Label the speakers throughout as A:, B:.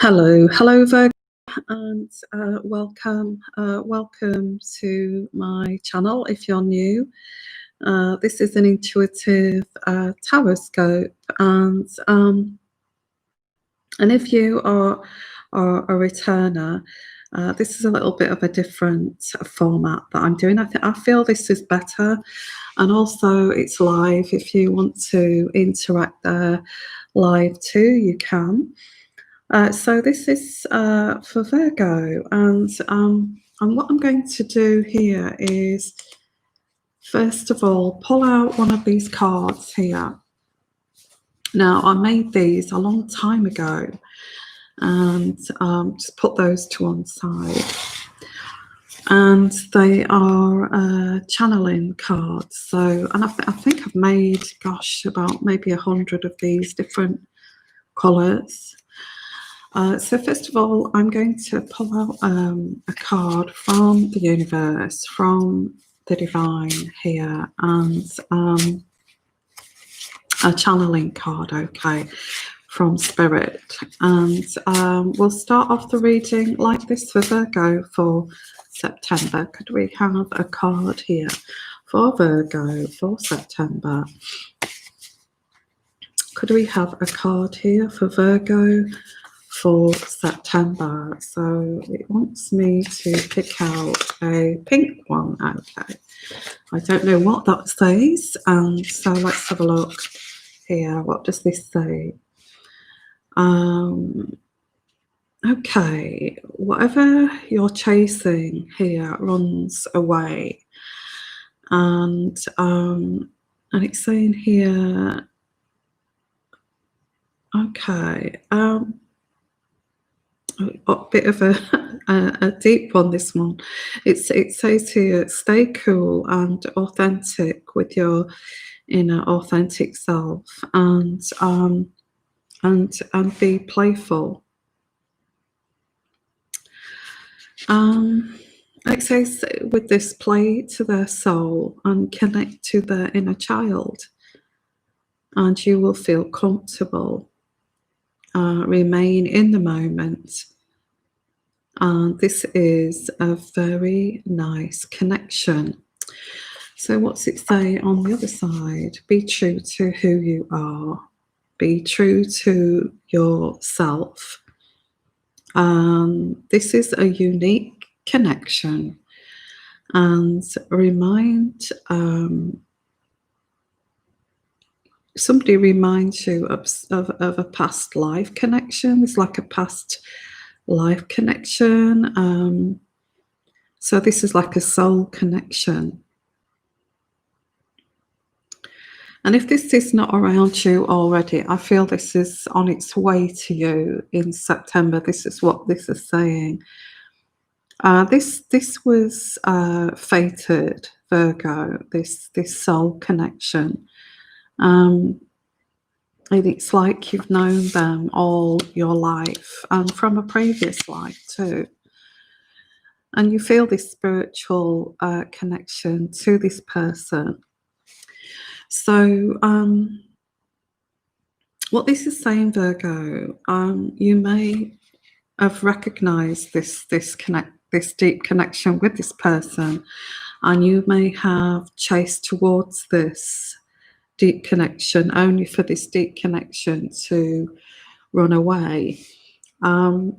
A: Hello, Virgo, and welcome to my channel. If you're new, this is an intuitive tarot scope, and if you are a returner, this is a little bit of a different format that I'm doing. I feel this is better, and also it's live. If you want to interact there live too, you can. So this is for Virgo, and what I'm going to do here is, first of all, pull out one of these cards here. Now, I made these a long time ago, and just put those to one side. And they are channeling cards. So, and I think I've made, gosh, about maybe 100 of these different colours. So first of all, I'm going to pull out a card from the universe, from the divine here, and a channeling card, okay, from Spirit. And we'll start off the reading like this for Virgo for September. Could we have a card here for Virgo for September? Could we have a card here for Virgo for September? So it wants me to pick out a pink one. Okay, I don't know what that says, and so let's have a look here. What does this say? Okay, whatever you're chasing here runs away, and it's saying here, okay, a bit of a deep one, this one. It says here, stay cool and authentic with your inner authentic self, and be playful. It says with this, play to their soul and connect to their inner child, and you will feel comfortable. Remain in the moment. And this is a very nice connection. So what's it say on the other side? Be true to who you are. Be true to yourself. This is a unique connection. And remind somebody reminds you of a past life connection. It's like a past life connection. So this is like a soul connection. And if this is not around you already, I feel this is on its way to you in September. This is what this is saying. This was fated, Virgo, this soul connection. And it's like you've known them all your life, and from a previous life too. And you feel this spiritual connection to this person. So what this is saying, Virgo, you may have recognized this deep connection with this person, and you may have chased towards this deep connection only for this deep connection to run away, or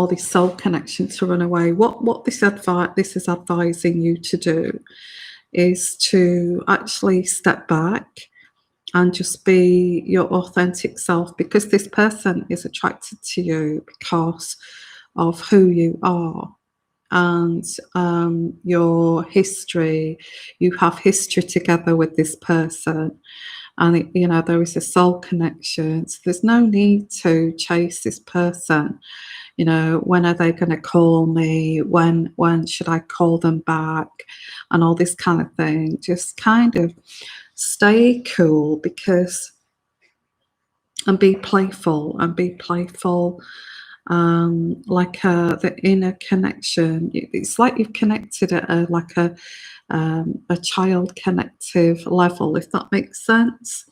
A: this soul connection to run away. What this is advising you to do is to actually step back and just be your authentic self, because this person is attracted to you because of who you are and your history. You have history together with this person, and there is a soul connection. So there's no need to chase this person. When are they going to call me? When should I call them back? And all this kind of thing. Just kind of stay cool, and be playful, like the inner connection. It's like you've connected at like a child connective level, if that makes sense.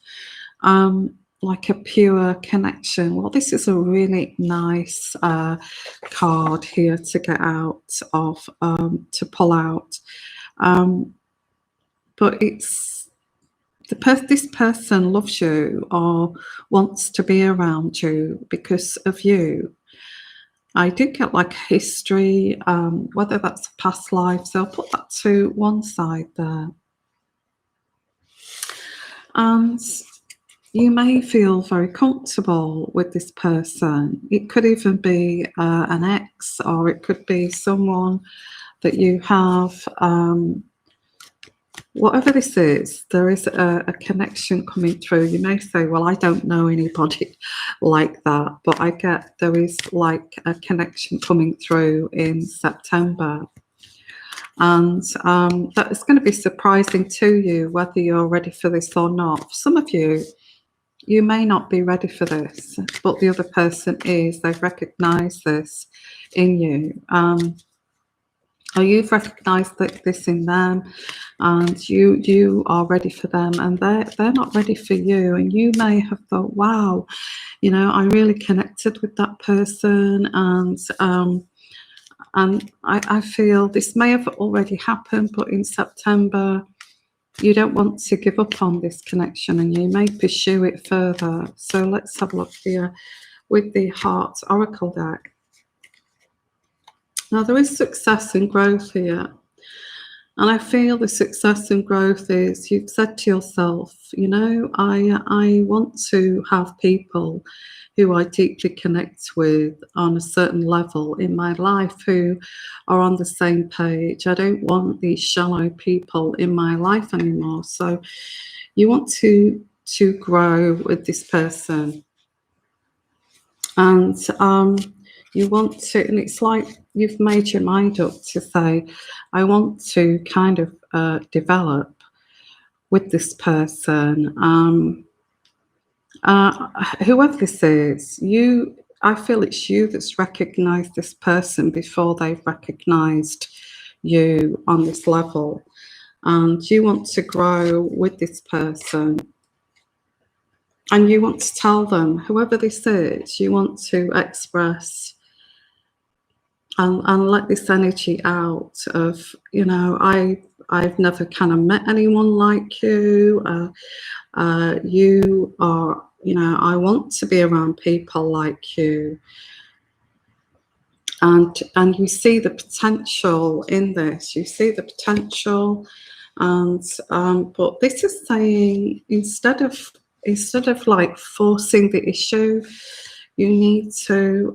A: like a pure connection. Well, this is a really nice card here to get out of, to pull out. But it's this person loves you or wants to be around you because of you. I do get like history, whether that's past lives. So I'll put that to one side there. And you may feel very comfortable with this person. It could even be an ex, or it could be someone that you have. Whatever this is, there is a connection coming through. You may say, well, I don't know anybody like that, but I get there is like a connection coming through in September. And that is going to be surprising to you, whether you're ready for this or not. For some of you, you may not be ready for this, but the other person is. They've recognized this in you. Or you've recognized this in them, and you are ready for them, and they're not ready for you. And you may have thought, wow, you know, I really connected with that person, and I feel this may have already happened, but in September you don't want to give up on this connection, and you may pursue it further. So let's have a look here with the Heart Oracle deck. Now, there is success and growth here. And I feel the success and growth is you've said to yourself, you know, I want to have people who I deeply connect with on a certain level in my life who are on the same page. I don't want these shallow people in my life anymore. So you want to grow with this person. And you want to, and it's like you've made your mind up to say, I want to kind of develop with this person. Whoever this is, I feel it's you that's recognized this person before they've recognized you on this level. And you want to grow with this person. And you want to tell them, whoever this is, you want to express and let this energy out of, you know, I've never kind of met anyone like you. You are, you know, I want to be around people like you. And you see the potential in this. You see the potential, and but this is saying instead of like forcing the issue, you need to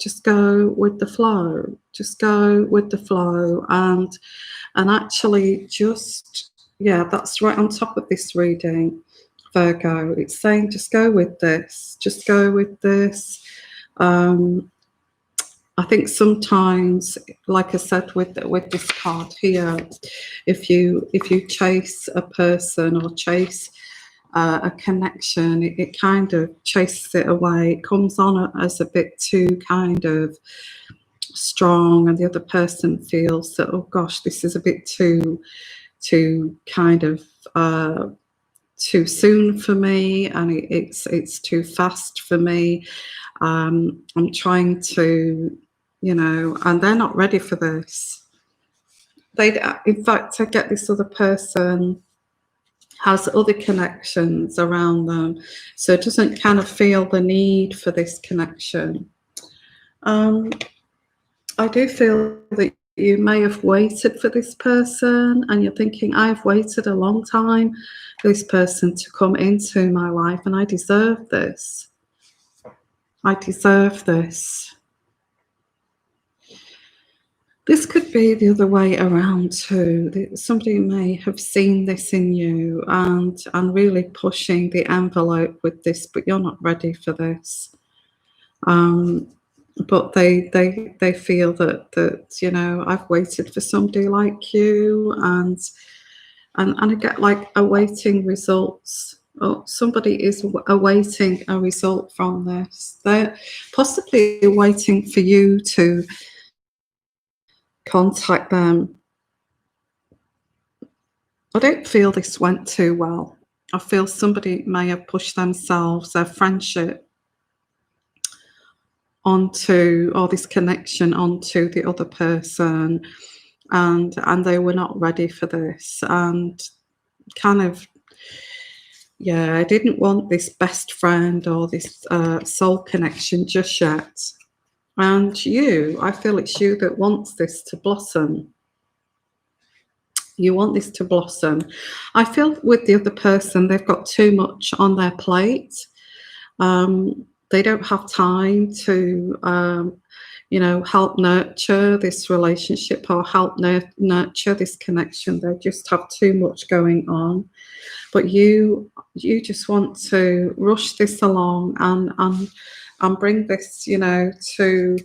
A: just go with the flow. Just go with the flow, and actually just, yeah, that's right on top of this reading, Virgo. It's saying just go with this. Just go with this. I think sometimes, like I said with this card here, if you chase a person or chase a connection, it kind of chases it away. It comes on as a bit too kind of strong, and the other person feels that, oh gosh, this is a bit too kind of too soon for me, and it's too fast for me. I'm trying to, you know, and they're not ready for this. In fact, I get this other person has other connections around them, so it doesn't kind of feel the need for this connection. I do feel that you may have waited for this person, and you're thinking, I've waited a long time for this person to come into my life, and I deserve this. I deserve this. This could be the other way around too. Somebody may have seen this in you and really pushing the envelope with this, but you're not ready for this. But they feel that you know, I've waited for somebody like you, and I get like awaiting results. Oh, somebody is awaiting a result from this. They're possibly waiting for you to contact them. I don't feel this went too well. I feel somebody may have pushed themselves, their friendship, onto, or this connection onto the other person, and they were not ready for this, and kind of, yeah, I didn't want this best friend or this soul connection just yet. And I feel it's you that wants this to blossom. You want this to blossom. I feel with the other person, they've got too much on their plate. They don't have time to, help nurture this relationship or help nurture this connection. They just have too much going on. But you just want to rush this along and bring this, to,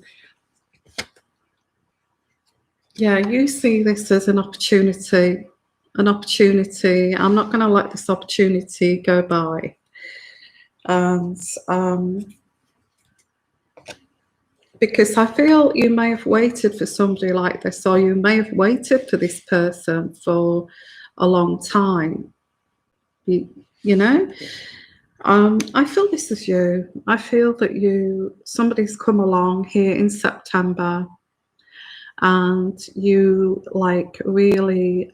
A: yeah, you see this as an opportunity. An opportunity. I'm not going to let this opportunity go by. And because I feel you may have waited for somebody like this, or you may have waited for this person for a long time. You know, I feel this is you. I feel that somebody's come along here in September, and you like really,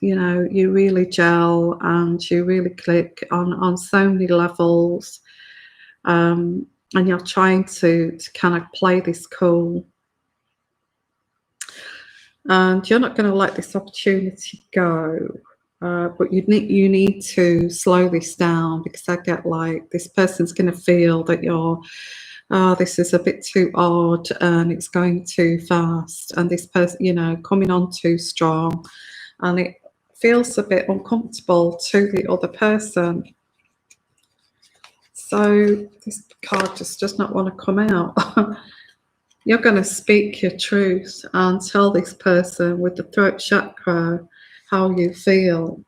A: you really gel and you really click on so many levels. And you're trying to kind of play this cool, and you're not going to let this opportunity go. But you need to slow this down, because I get like this person's going to feel that this is a bit too odd and it's going too fast, and this person, coming on too strong, and it feels a bit uncomfortable to the other person. So this card just does not want to come out. You're going to speak your truth and tell this person with the throat chakra how you feel.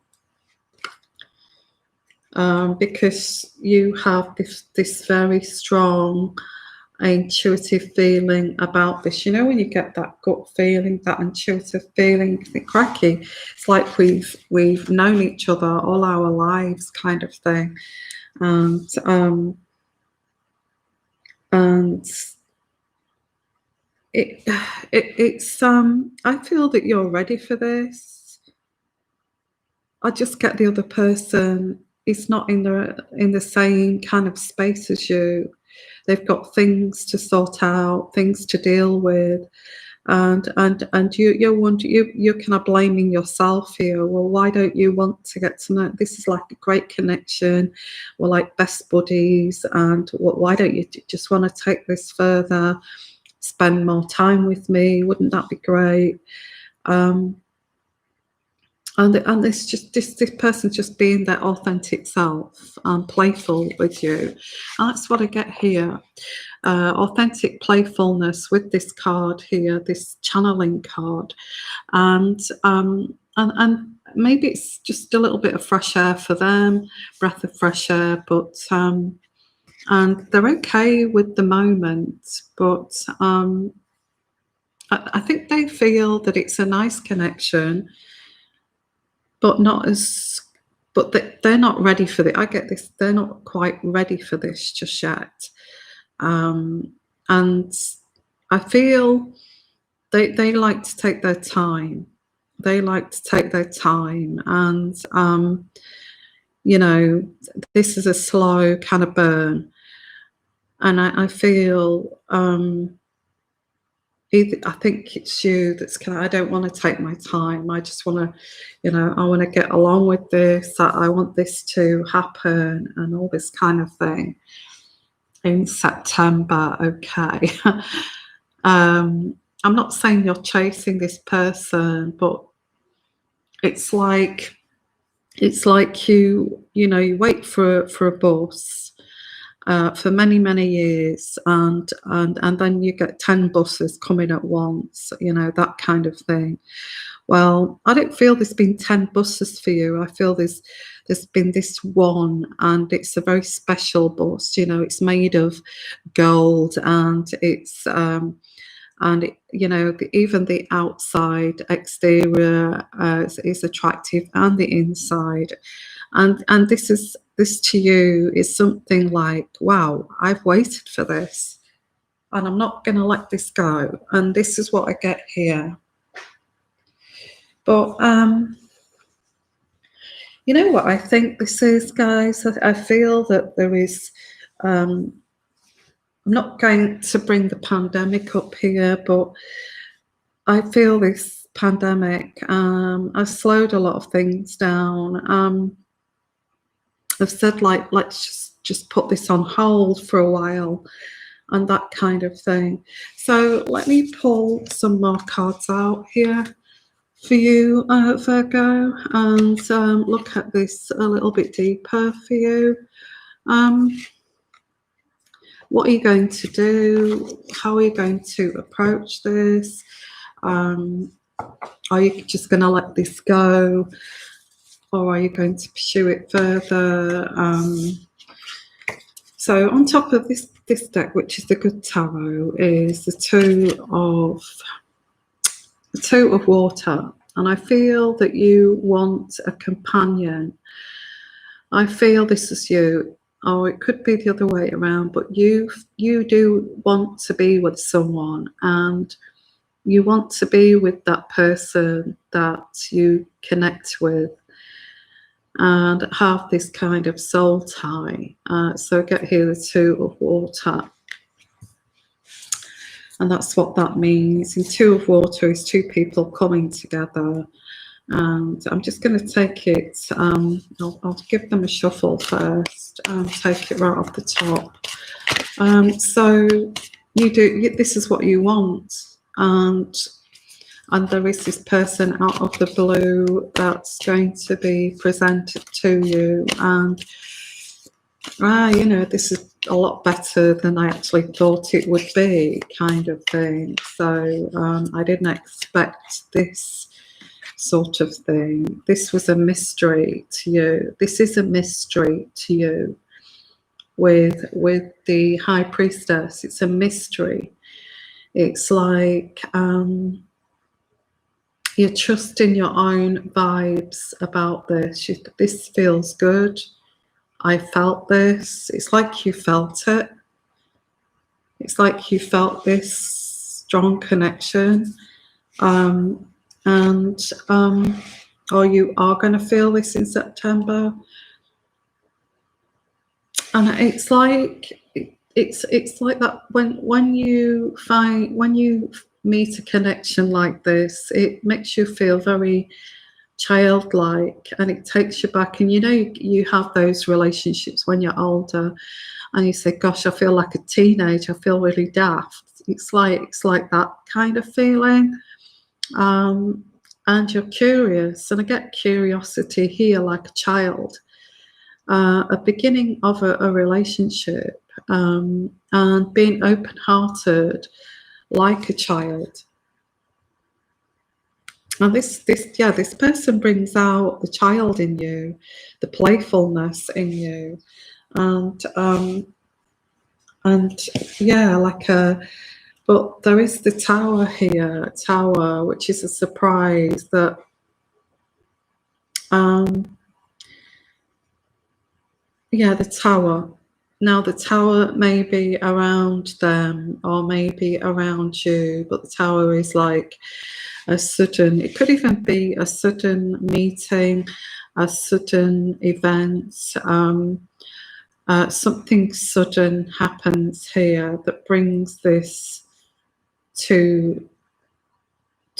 A: Because you have this very strong intuitive feeling about this. You know, when you get that gut feeling, that intuitive feeling, you think, cracky, it's like we've known each other all our lives, kind of thing. And it's I feel that you're ready for this. I just get the other person is not in the same kind of space as you. They've got things to sort out, things to deal with, and you're kind of blaming yourself here. Well, why don't you want to get to know? This is like a great connection. We're like best buddies, and why don't you just want to take this further? Spend more time with me. Wouldn't that be great? And this person's just being their authentic self and playful with you. And that's what I get here. Authentic playfulness with this card here, this channeling card. And maybe it's just a little bit of fresh air for them, breath of fresh air, but and they're okay with the moment, but I think they feel that it's a nice connection, but they're not ready for it. I get this. They're not quite ready for this just yet. And I feel they like to take their time. They like to take their time. And, this is a slow kind of burn. And I feel, I think it's you that's I don't want to take my time. I just want to, I want to get along with this. I want this to happen and all this kind of thing in September. Okay. I'm not saying you're chasing this person, but it's like you wait for a bus for many years, and then you get 10 buses coming at once, that kind of thing. Well, I don't feel there's been 10 buses for you. I feel there's been this one, and it's a very special bus. It's made of gold, and it's even the outside exterior is attractive, and the inside. And this to you is something like, wow, I've waited for this, and I'm not going to let this go. And this is what I get here. But you know what I think this is, guys? I feel that there is. I'm not going to bring the pandemic up here, but I feel this pandemic has slowed a lot of things down. I've said, like, let's just put this on hold for a while, and that kind of thing. So let me pull some more cards out here for you, Virgo, and look at this a little bit deeper for you. What are you going to do? How are you going to approach this? Are you just going to let this go, or are you going to pursue it further? So on top of this deck, which is the Good Tarot, is the Two of Water, and I feel that you want a companion. I feel this is you, or it could be the other way around, but you do want to be with someone, and you want to be with that person that you connect with and have this kind of soul tie. So get here the Two of Water. And that's what that means. And Two of Water is two people coming together. And I'm just going to take it, I'll give them a shuffle first and take it right off the top. So this is what you want. And there is this person out of the blue that's going to be presented to you. And, you know, this is a lot better than I actually thought it would be, kind of thing. So I didn't expect this sort of thing. This was a mystery to you. This is a mystery to you with the High Priestess. It's a mystery. It's like you're trusting your own vibes about this. This feels good. I felt this. It's like you felt it. It's like you felt this strong connection. Or you are going to feel this in September. And it's like that when you meet a connection like this, it makes you feel very childlike, and it takes you back. And you know, you have those relationships when you're older, and you say, "Gosh, I feel like a teenager. I feel really daft." It's like that kind of feeling. And you're curious, and I get curiosity here, like a child, a beginning of a relationship, and being open-hearted like a child. And this person brings out the child in you, the playfulness in you, and yeah, like a. But there is the Tower here, which is a surprise that yeah, the Tower. Now the Tower may be around them or maybe around you, but the Tower is like a sudden, it could even be a sudden meeting, a sudden event. Something sudden happens here that brings this to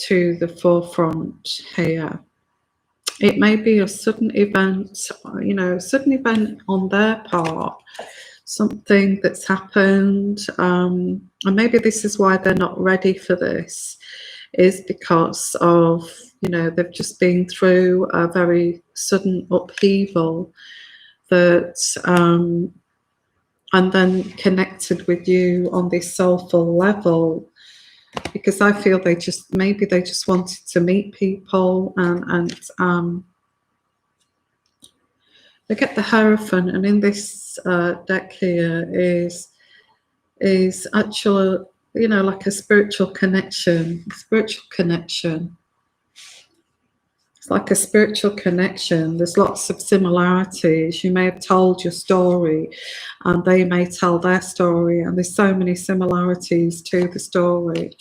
A: the forefront here. It may be a sudden event, you know, a sudden event on their part, something that's happened, and maybe this is why they're not ready for this, is because of, you know, they've just been through a very sudden upheaval that and then connected with you on this soulful level, because I feel they just wanted to meet people, and they get the Hierophant, and in this deck here is actually, you know, like a spiritual connection. It's like a spiritual connection. There's lots of similarities. You may have told your story and they may tell their story, and there's so many similarities to the story.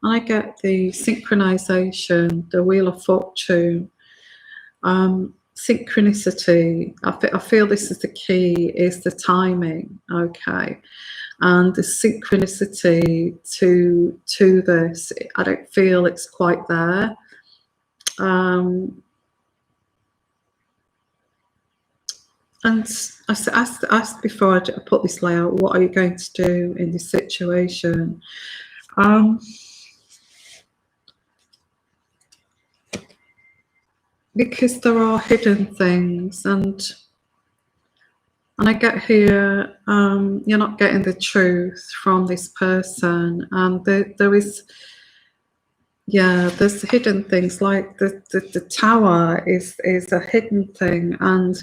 A: I get the synchronization, the Wheel of Fortune, synchronicity. I feel this is the key, is the timing, okay? And the synchronicity to this, I don't feel it's quite there. And I asked before I put this layout, what are you going to do in this situation? Because there are hidden things, and I get here, you're not getting the truth from this person, and there is, yeah, there's hidden things, like the tower is a hidden thing, and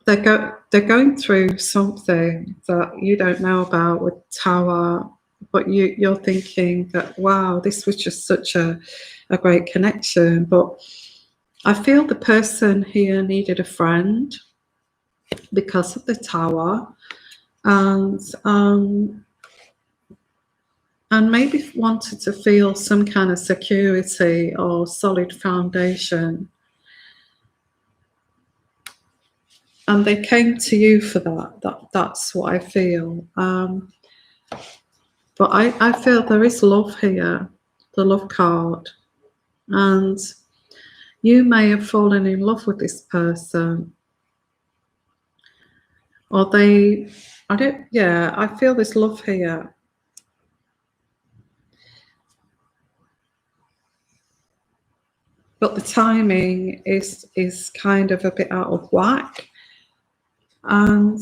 A: they're going through something that you don't know about with tower, but you're thinking that, wow, this was just such a great connection. But I feel the person here needed a friend because of the tower, and maybe wanted to feel some kind of security or solid foundation. And they came to you for that's what I feel. But I feel there is love here, the love card. And you may have fallen in love with this person. Or I feel this love here. But the timing is kind of a bit out of whack. And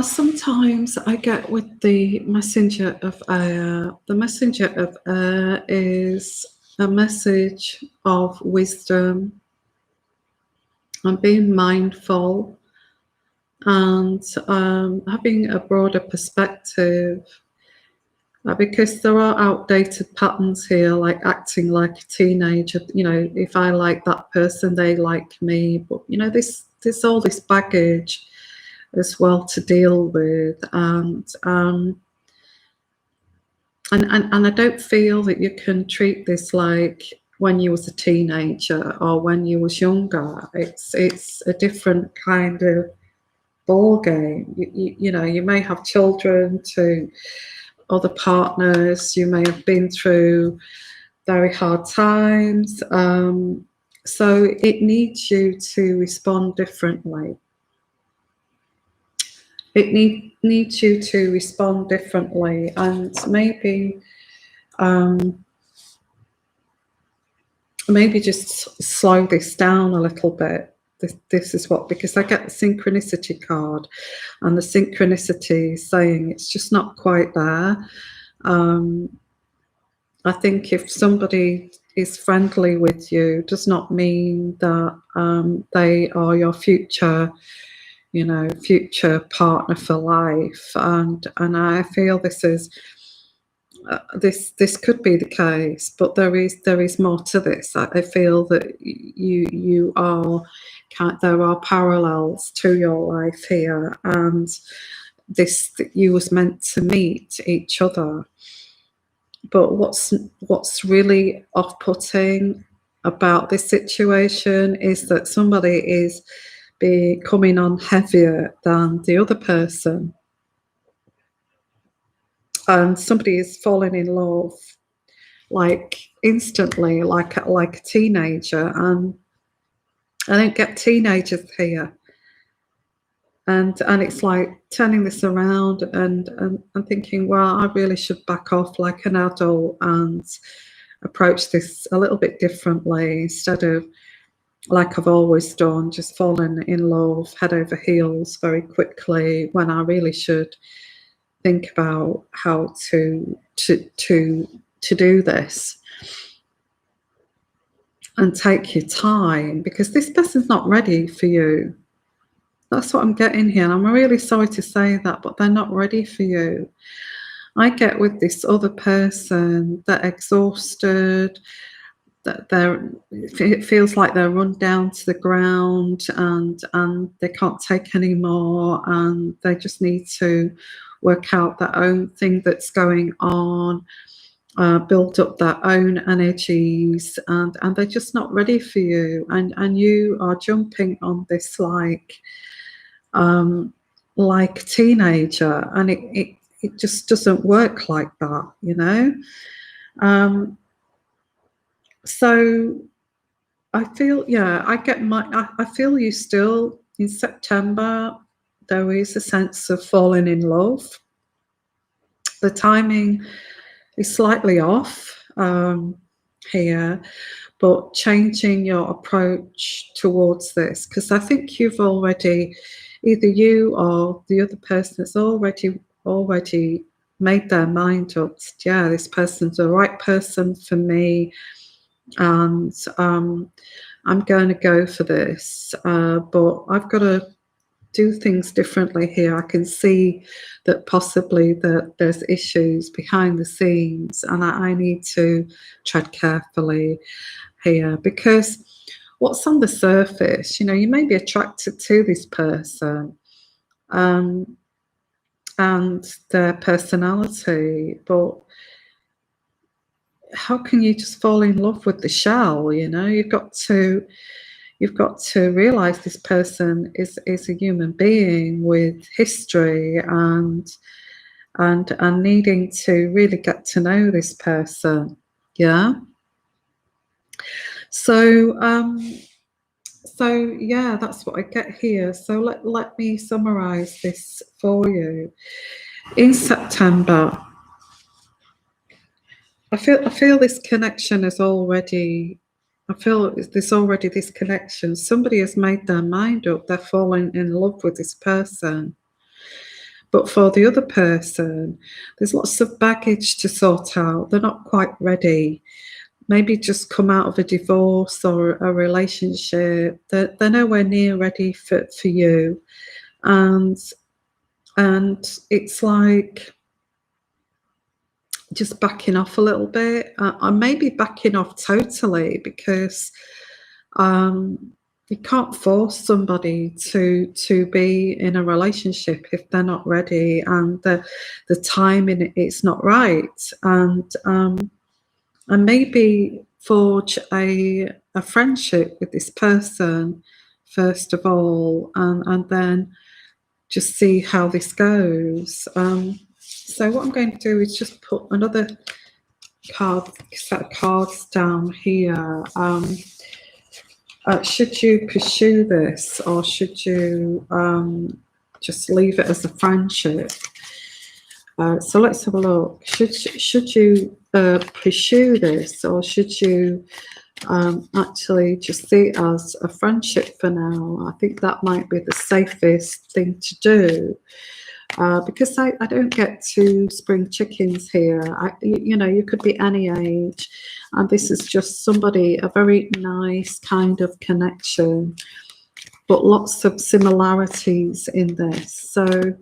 A: sometimes I get with the messenger of air. The messenger of air is a message of wisdom and being mindful and having a broader perspective. Because there are outdated patterns here, like acting like a teenager. You know, if I like that person, they like me. But you know, there's all this baggage as well to deal with, and I don't feel that you can treat this like when you was a teenager or when you was younger. It's a different kind of ball game. You know, you may have children to other partners, you may have been through very hard times, so it needs you to respond differently. It needs you to respond differently, and maybe just slow this down a little bit. This is what, because I get the synchronicity card, and the synchronicity is saying it's just not quite there. I think if somebody is friendly with you, does not mean that they are your future, you know, future partner for life. And I feel this is this could be the case, but there is more to this. I feel that you are, there are parallels to your life here, and you was meant to meet each other. But what's really off-putting about this situation is that somebody is coming on heavier than the other person, and somebody is falling in love like instantly, like a teenager, and I don't get teenagers here. And it's like turning this around and thinking, well, I really should back off like an adult and approach this a little bit differently, instead of like I've always done, just falling in love head over heels very quickly, when I really should think about how to do this and take your time, because this person's not ready for you. That's what I'm getting here, and I'm really sorry to say that, but they're not ready for you. I get with this other person, they're exhausted, that it feels like they're run down to the ground, and they can't take any more, and they just need to work out their own thing that's going on, build up their own energies, and they're just not ready for you, and you are jumping on this like a teenager, and it just doesn't work like that, you know. So I feel, yeah, I feel you still in September. There is a sense of falling in love. The timing is slightly off here, but changing your approach towards this, because I think you've already, either you or the other person has already made their mind up. Yeah, this person's the right person for me, and I'm going to go for this, but I've got to do things differently here. I can see that possibly that there's issues behind the scenes, and I need to tread carefully here, because what's on the surface, you know, you may be attracted to this person and their personality, but how can you just fall in love with the shell? You know, you've got to realize this person is a human being with history, and needing to really get to know this person. Yeah. So yeah, that's what I get here. So let me summarize this for you. In September, I feel this connection is already, I feel there's already this connection. Somebody has made their mind up. They're falling in love with this person. But for the other person, there's lots of baggage to sort out. They're not quite ready. Maybe just come out of a divorce or a relationship. They're nowhere near ready for you. And it's like just backing off a little bit. I may be backing off totally, because you can't force somebody to be in a relationship if they're not ready, and the timing it's not right, and maybe forge a friendship with this person first of all, and then just see how this goes. So what I'm going to do is just put another set of cards down here. Should you pursue this, or should you just leave it as a friendship? So let's have a look. Should you pursue this, or should you actually just see it as a friendship for now? I think that might be the safest thing to do. Because I don't get two spring chickens here. You know, you could be any age, and this is just somebody, a very nice kind of connection, but lots of similarities in this. So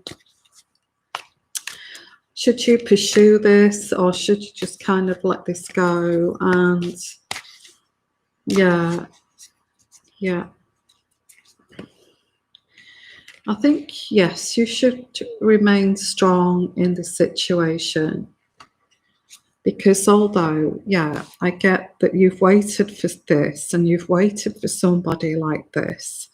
A: should you pursue this, or should you just kind of let this go? And yeah. I think, yes, you should remain strong in this situation, because although, yeah, I get that you've waited for this and you've waited for somebody like this,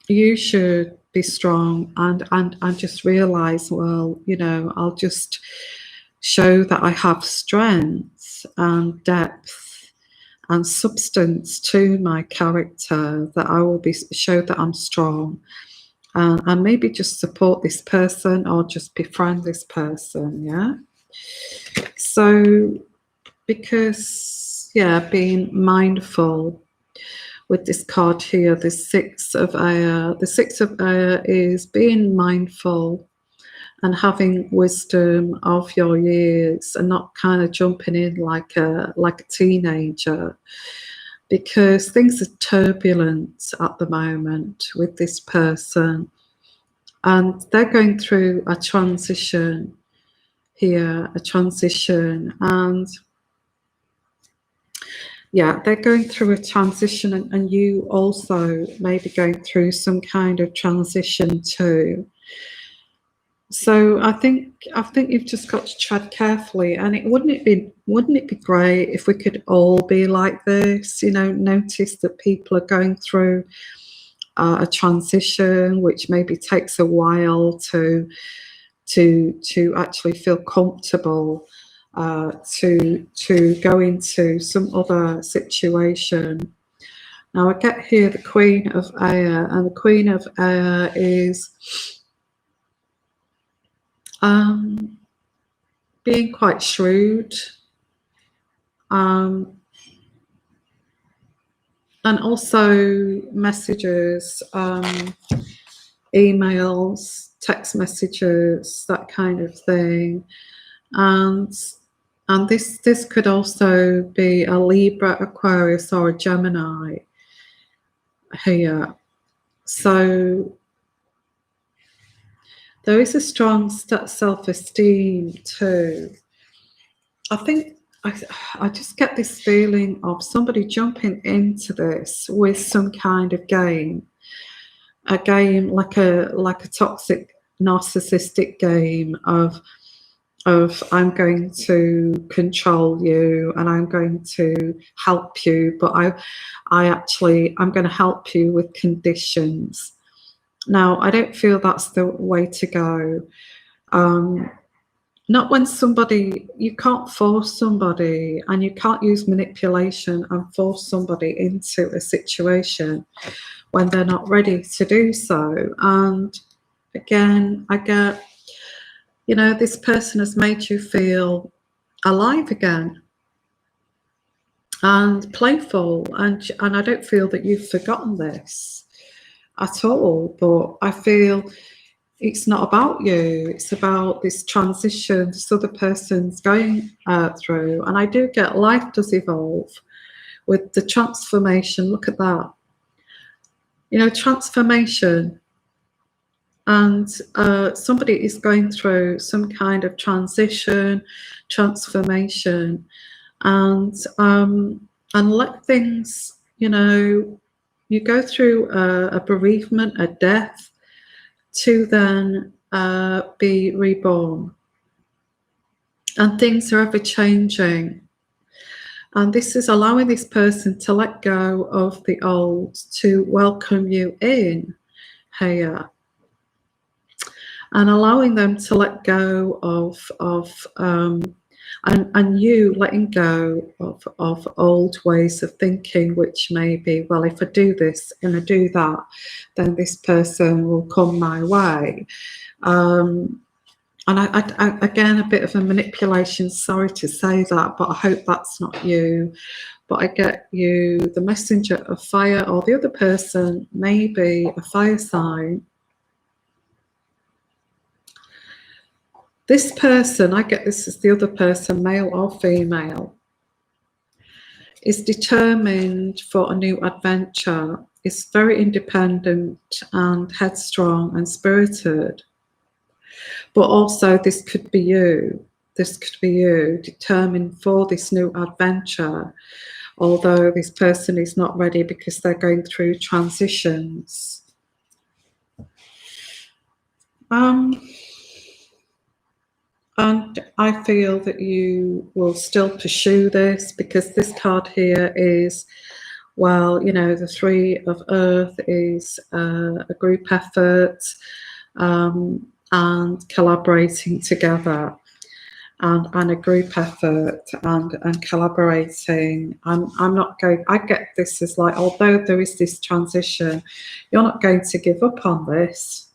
A: you should be strong and just realize, well, you know, I'll just show that I have strength and depth and substance to my character, that I will show that I'm strong, and maybe just support this person or just befriend this person. Yeah. So because, yeah, being mindful with this card here, the Six of Air. The Six of Air is being mindful and having wisdom of your years, and not kind of jumping in like a teenager, because things are turbulent at the moment with this person, And they're going through a transition here, a transition. And yeah, they're going through a transition, and you also may be going through some kind of transition too. So I think you've just got to tread carefully, and wouldn't it be great if we could all be like this? You know, notice that people are going through a transition, which maybe takes a while to actually feel comfortable to go into some other situation. Now I get here the Queen of Air, and the Queen of Air is being quite shrewd, and also messages, emails, text messages, that kind of thing. And this could also be a Libra, Aquarius, or a Gemini here. So there is a strong self-esteem too. I think I just get this feeling of somebody jumping into this with some kind of game, a game like a toxic narcissistic game of I'm going to control you and I'm going to help you, but I'm going to help you with conditions. Now, I don't feel that's the way to go. Not when you can't force somebody, and you can't use manipulation and force somebody into a situation when they're not ready to do so. And again, I get, you know, this person has made you feel alive again and playful, and I don't feel that you've forgotten this at all, but I feel it's not about you, it's about this transition this other person's going through. And I do get life does evolve with the transformation. Look at that, you know, transformation. And somebody is going through some kind of transformation, and let things, you know, you go through a bereavement, a death, to then be reborn. And things are ever changing. And this is allowing this person to let go of the old, to welcome you in here. And allowing them to let go of and you letting go of old ways of thinking, which may be, well, if I do this and I do that, then this person will come my way. And I again, a bit of a manipulation, sorry to say that, but I hope that's not you. But I get you, the messenger of fire, or the other person may be a fire sign. This person, I get this as the other person, male or female, is determined for a new adventure, is very independent and headstrong and spirited. But also this could be you. This could be you, determined for this new adventure, although this person is not ready because they're going through transitions. And I feel that you will still pursue this, because this card here is, well, you know, the Three of Earth is a group effort, and collaborating together, and a group effort and collaborating. I'm not going, I get this as like, although there is this transition, you're not going to give up on this.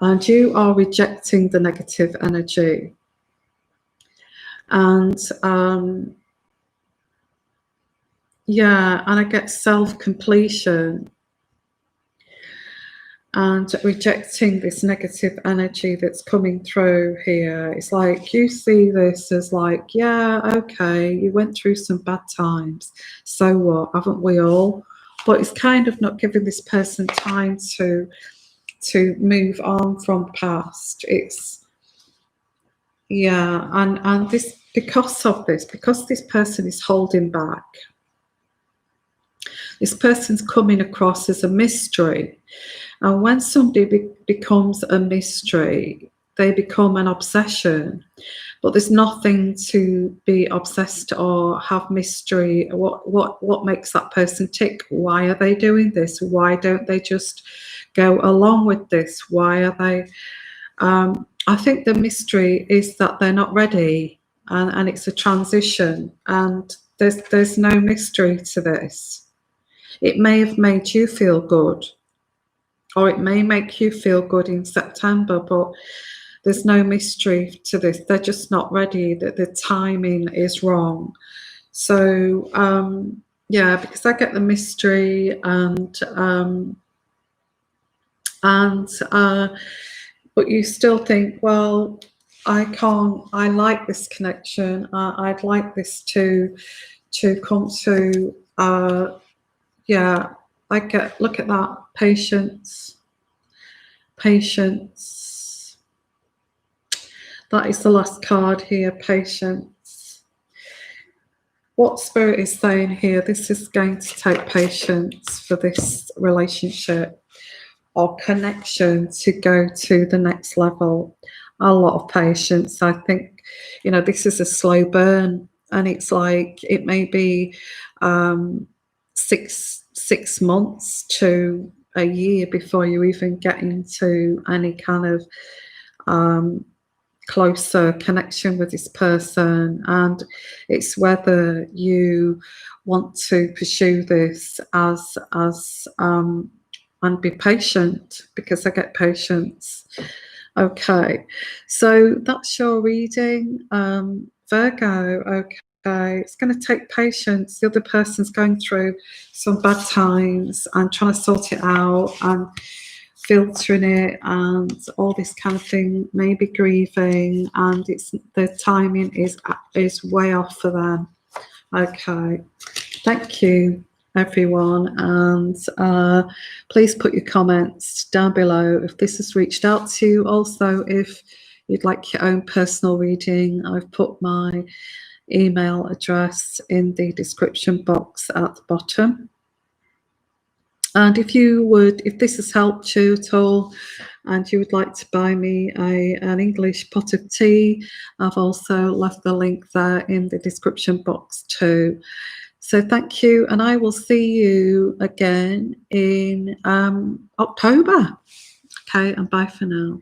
A: And you are rejecting the negative energy. And yeah, and I get self-completion and rejecting this negative energy that's coming through here. It's like you see this as like, yeah, okay, you went through some bad times, so what, haven't we all? But it's kind of not giving this person time to to move on from the past. It's, yeah, and this, because of this, because this person is holding back, this person's coming across as a mystery. And when somebody becomes a mystery, they become an obsession. But there's nothing to be obsessed or have mystery. What makes that person tick? Why are they doing this? Why don't they just go along with this? Why are they? I think the mystery is that they're not ready, and it's a transition. And there's no mystery to this. It may have made you feel good, or it may make you feel good in September, but there's no mystery to this. They're just not ready. That the timing is wrong. So yeah, because I get the mystery, but you still think, well, I can't. I like this connection. I'd like this to come to. Yeah, I get. Look at that, patience. Patience. That is the last card here, patience. What Spirit is saying here, this is going to take patience for this relationship or connection to go to the next level. A lot of patience. I think, you know, this is a slow burn, and it's like it may be 6 months to a year before you even get into any kind of closer connection with this person. And it's whether you want to pursue this as and be patient, because I get patience. Okay, so that's your reading, Virgo. Okay, it's going to take patience. The other person's going through some bad times and trying to sort it out and filtering it and all this kind of thing, maybe grieving, and it's the timing is way off for them. Okay, thank you everyone, and please put your comments down below if this has reached out to you. Also, if you'd like your own personal reading, I've put my email address in the description box at the bottom. And if this has helped you at all, and you would like to buy me an English pot of tea, I've also left the link there in the description box too. So thank you, and I will see you again in October. Okay, and bye for now.